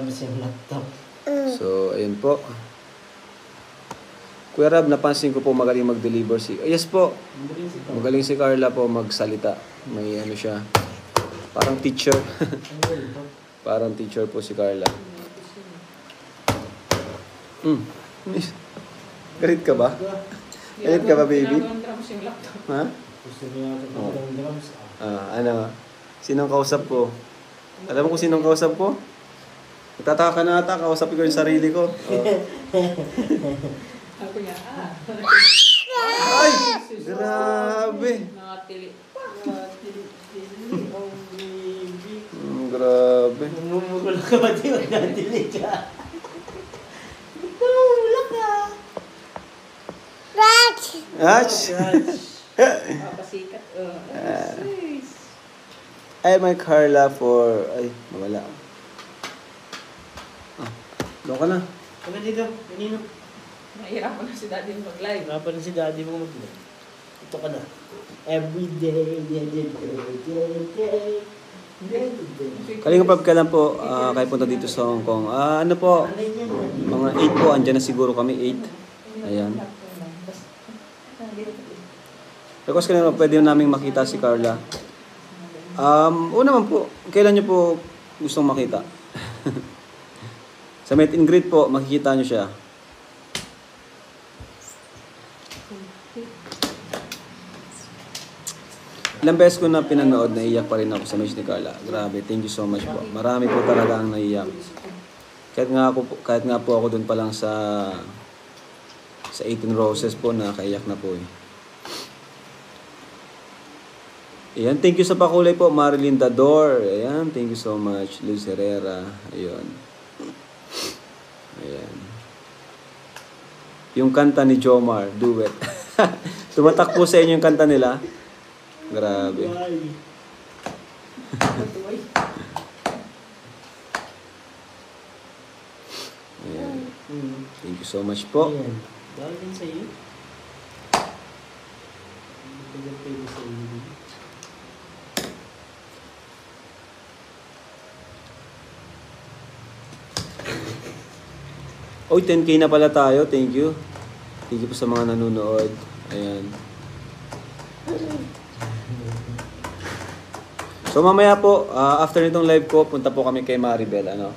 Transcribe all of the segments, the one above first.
Labas yung laptop. So, ayun po. Kuya Rab, napansin ko po magaling mag-deliver si... Oh, yes po. Magaling si Carla po magsalita. May ano siya. Parang teacher. Parang teacher po si Carla. Galit ka ba? Galit ka ba, baby? Ha? Gusto niya ng drums. Ano? Sinong kausap ko? Alam mo kung sinong kausap ko? Nagtataka ka na ata, kausapin ko yung sarili ko. Ako niya, Ay! Grabe! nakatili. Oh, baby. Grabe. Namumula ka ba di? Nagdadili ka. Namumula ka. Ach! Papasikat. Ay, my Carla for... Ay, nawala. Doon ka na. Kaya dito, kanino? Nahihirapan na si daddy mag-live. Wala pa rin si daddy mo mag-live. Ito ka na. Everyday, Kalinga Prab, kailan po kayo punta dito sa Hong Kong? Ano po? Mga 8 po, andyan na siguro kami, 8. Ayan. Request ka na pwede namin makita si Carla. Oo naman po, kailan nyo po gustong makita? Sa meet and greet po, makikita nyo siya. Ilang beses ko na pinanood, naiyak pa rin ako sa match ni Carla. Grabe, thank you so much po. Marami po talaga ang naiyak. Kahit nga po ako doon pa lang sa 18 Roses po, nakaiyak na po eh. Ayan, thank you sa pakulay po, Marilyn Dador. Ayan, thank you so much. Luz Herrera. Ayun. Ayan. Yung kanta ni Jomar, Duet. Tumatak po sa inyo yung kanta nila. Grabe. Ayan. Thank you so much po. Ayan. Dahil din sa iyo. Pwede sa iyo. Oy, 10K na pala tayo. Thank you. Thank you po sa mga nanonood. Ayan. So mamaya po, after nitong live ko, punta po kami kay Maribel, ano?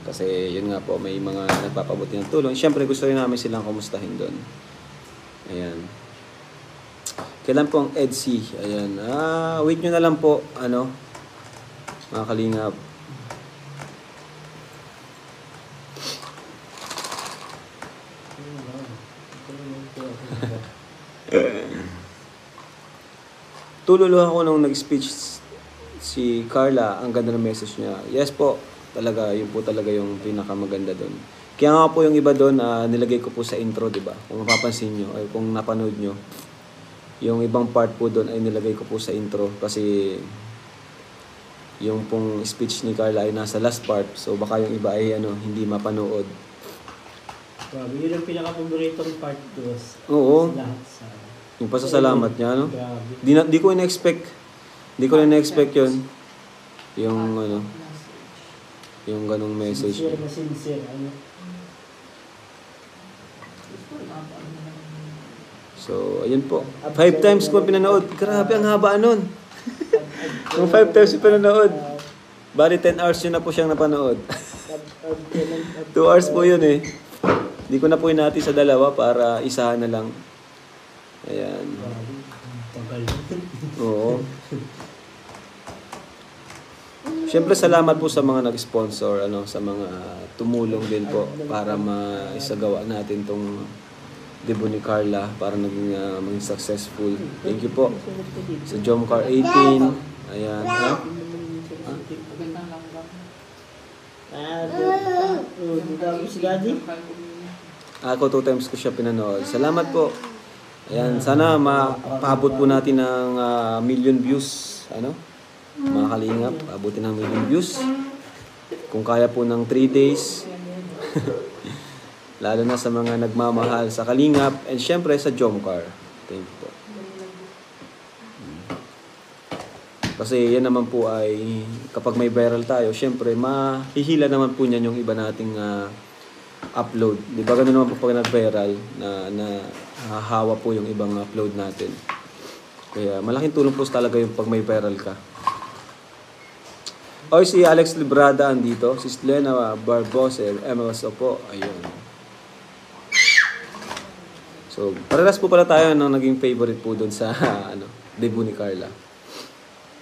Kasi yun nga po, may mga nagpapabuti ng tulong. Siyempre gusto rin namin silang kumustahin doon. Ayan. Kailan po ang EDC? Ayan. Wait nyo na lang po, ano? Mga kalingap. Tululuhan ko nung nag-speech si Carla, ang ganda ng message niya. Yes po, talaga, yun po talaga yung pinakamaganda doon. Kaya nga po yung iba doon, nilagay ko po sa intro, di ba? Kung mapapansin nyo, ay kung napanood nyo, yung ibang part po doon ay nilagay ko po sa intro. Kasi yung pong speech ni Carla ay nasa last part. So baka yung iba ay hindi mapanood. Grabe, yun ang pinaka-paboritong part ko. Oo. Sa lahat sa... Yung pasasalamat niya, no? Grabe. Di ko in-expect. Di ko in-expect yun. Yung, yung ganong message. Sincere na sincere. Ano? So, ayun po. 5 times ko pinanood. Grabe, ang haba nun. Yung 5 times ko pinanood. Bali, 10 hours yun na po siyang napanood. 2 hours po yun eh. Di ko na po hinati sa dalawa para isahan na lang. Ayan. Tagal. Oo. Siyempre, salamat po sa mga nag-sponsor, sa mga tumulong din po para maisagawa natin tong debut ni Carla para maging successful. Thank you po. Sa Jomcar 18. Ayan. Ha? Si Daddy? Ako 2 times ko siya pinanood. Salamat po. Ayan, sana mapaabot po natin ng million views. Mga kalingap, abutin ng million views. Kung kaya po ng 3 days. Lalo na sa mga nagmamahal sa kalingap. And syempre sa Jomcar. Thank you po. Kasi yan naman po ay kapag may viral tayo, syempre mahihila naman po niyan yung iba nating upload. Di ba ganun naman po pag nag-viral na hahawa po yung ibang upload natin. Kaya malaking tulong po talaga yung pag may viral ka. O si Alex Librada andito, si Slena Barbosa, MLS po, ayun. So, parehas po pala tayo ng naging favorite po doon sa debut ni Carla.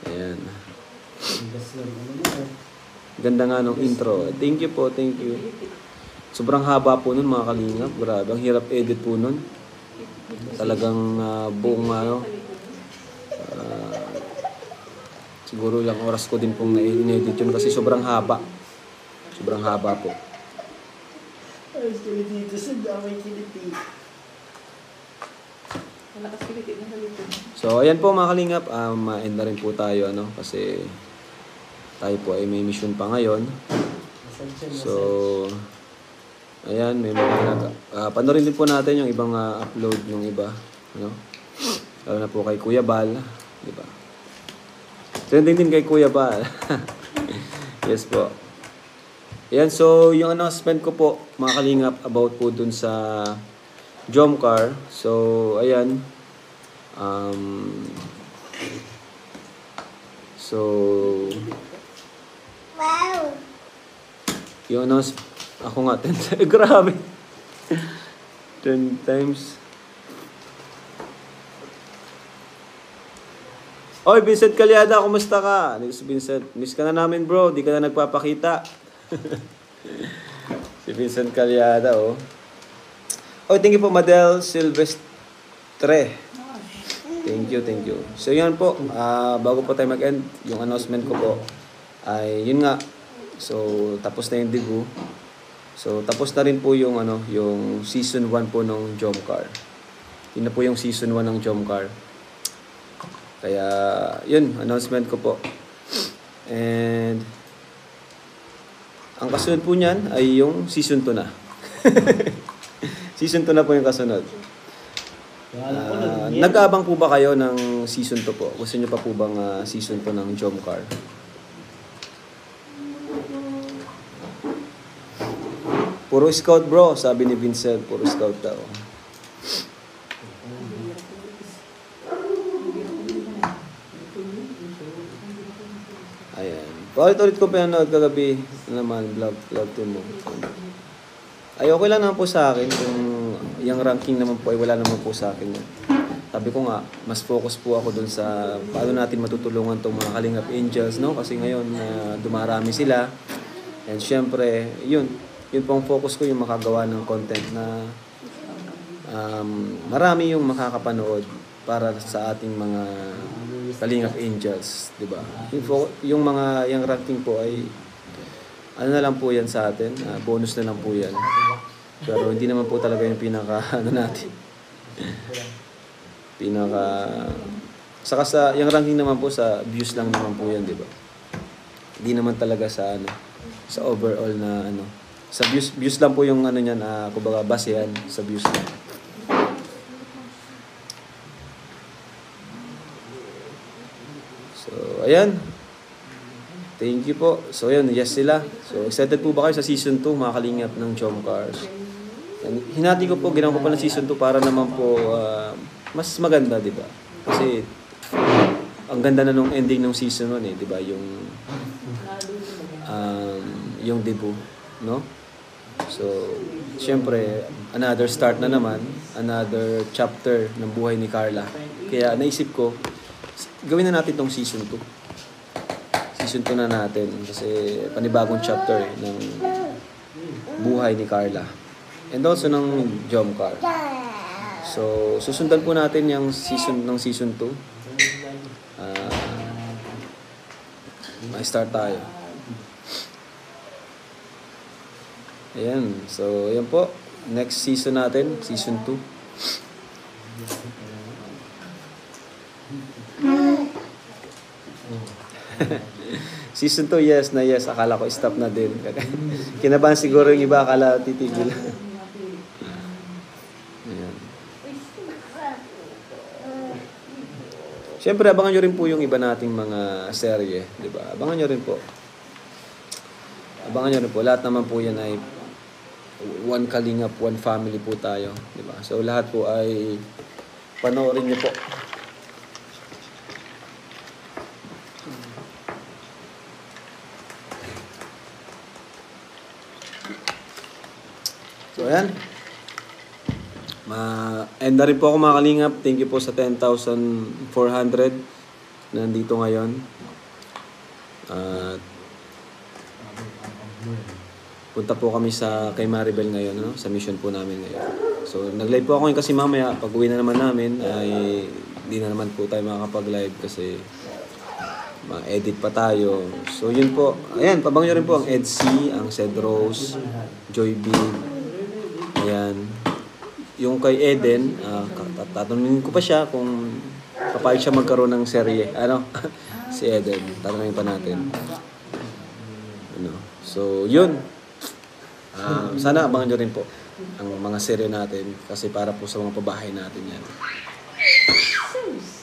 Ayan. Ganda nga nung intro. Thank you po, thank you. Sobrang haba po nun mga kalingap. Grabe, ang hirap edit po nun. Talagang buong siguro ilang oras ko din pong na-edit yun kasi sobrang haba. Sobrang haba po. Ay, dito sa damay kiliti. Malakas kiliti na halito. So, ayan po mga kalingap. Ma-end na rin po tayo, kasi tayo po ay may mission pa ngayon. So, ayan, may mga panoorin din po natin yung ibang upload ng iba, lalo na po kay Kuya Bal, di ba? Trending din kay Kuya Bal. Yes po. Ayan, so yung announcement ko po, mga kalingap, about po dun sa Jomcar. So, ayan. So, wow. Yung announcement, ako nga, 10 times. Grabe. 10 times. Oy, Vincent Calyada, kumusta ka? Vincent, miss ka na namin bro, di ka na nagpapakita. Si Vincent Calyada, oh. Oh, thank you po, Madel Silvestre. Thank you, thank you. So, yan po, bago po tayo mag-end, yung announcement ko po, ay yun nga. So, tapos na yung debut. So, tapos na rin po yung, yung season 1 po ng Jomcar. Yun na po yung season 1 ng Jomcar. Kaya, yun, announcement ko po. And, ang kasunod po niyan ay yung season 2 na. Season 2 na po yung kasunod. Nag-aabang po ba kayo ng season 2 po? Gusto nyo pa po bang season 2 ng Jomcar? Puro scout bro, sabi ni Vincent, puro scout daw. Ayan. Paulit-ulit ko pinanood kagabi naman, vlog mo. Ay, okay lang naman po sa akin kung yung ranking naman po ay wala naman po sa akin. Sabi ko nga, mas focus po ako dun sa paano natin matutulungan tong mga Kalingap Angels, Kasi ngayon, dumarami sila. And syempre, yun po ang focus ko, yung makagawa ng content na marami yung makakapanood para sa ating mga Kalingap Angels, di ba? Yung ranking po ay ano na lang po yan sa atin, bonus na lang po yan. Pero hindi naman po talaga yung natin. Saka yung ranking naman po sa views lang naman po yan, di ba? Hindi naman talaga sa sa overall na sa views lang po yung niyan, kumbaga basehan sa views lang. So, ayan. Thank you po. So, ayan, yes sila. So, excited po ba kayo sa season 2, mga Kalingap ng Jomcars? Hinati ko po, ginawa ko pa ng season 2 para naman po mas maganda, di ba? Kasi ang ganda na nung ending ng season 1 di ba? Yung debut, So, syempre, another start na naman, another chapter ng buhay ni Carla. Kaya naisip ko, gawin na natin tong season 2. Season 2 na natin kasi panibagong chapter ng buhay ni Carla. And also ng Jomcar. So, susundan po natin yung season 2. Ma-start tayo. Ayan. So, ayan po. Next season natin, season 2. Season 2, yes na yes. Akala ko stop na din. Kinabahan siguro yung iba, akala titigil. Ayan. Siyempre, abangan nyo rin po yung iba nating mga serye, di ba? Abangan nyo rin po. Abangan nyo rin po. Lahat naman po yan ay one kalingap, one family po tayo, di ba? So, lahat po ay panoorin nyo po. So, ayan. End na rin po ako mga kalingap. Thank you po sa 10,400 nandito ngayon. At punta po kami kay Maribel ngayon, no? Sa mission po namin ngayon. So, nag-live po ako ngayon kasi mamaya, pag uwi na naman namin, ay hindi na naman po tayo makakapag-live kasi ma-edit pa tayo. So, yun po. Ayan, pabangan nyo rin po ang Edsy, ang Ced Rose, Joy B. Ayan. Yung kay Eden, tatanungin ko pa siya kung papayag siya magkaroon ng serye. Ano? Si Eden. Tatanungin pa natin. Ano? So, yun. Sana abangan nyo rin po ang mga serye natin kasi para po sa mga pabahay natin yan.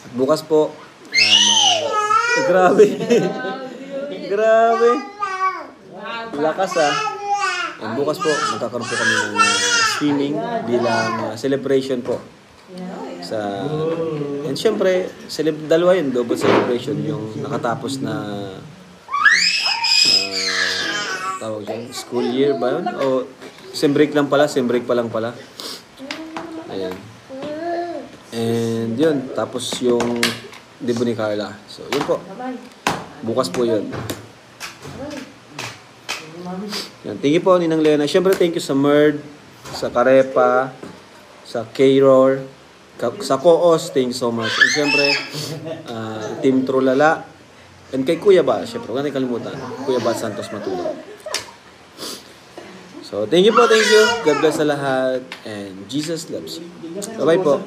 At bukas po, grabe. Grabe. Lakas And bukas po, magkakaroon po kami ng streaming bilang celebration po. And syempre, dalawa yun, double celebration. Yung nakatapos na tawag dyan, school year ba yun? O sem break pa lang pala. Ayan. And yun, tapos yung debut ni Carla. So, yun po. Bukas po yun. Yan. Thank you po, Ninang Lena. Siyempre, thank you sa Merd, sa Karepa, sa K-Roar, sa Koos. Thank you so much. And siyempre, Team Trulala. And kay Kuya Ba, siyempre, huwag natin kalimutan. Kuya Ba Santos Matulog. So, thank you po, thank you. God bless sa lahat. And Jesus loves you. Bye-bye po.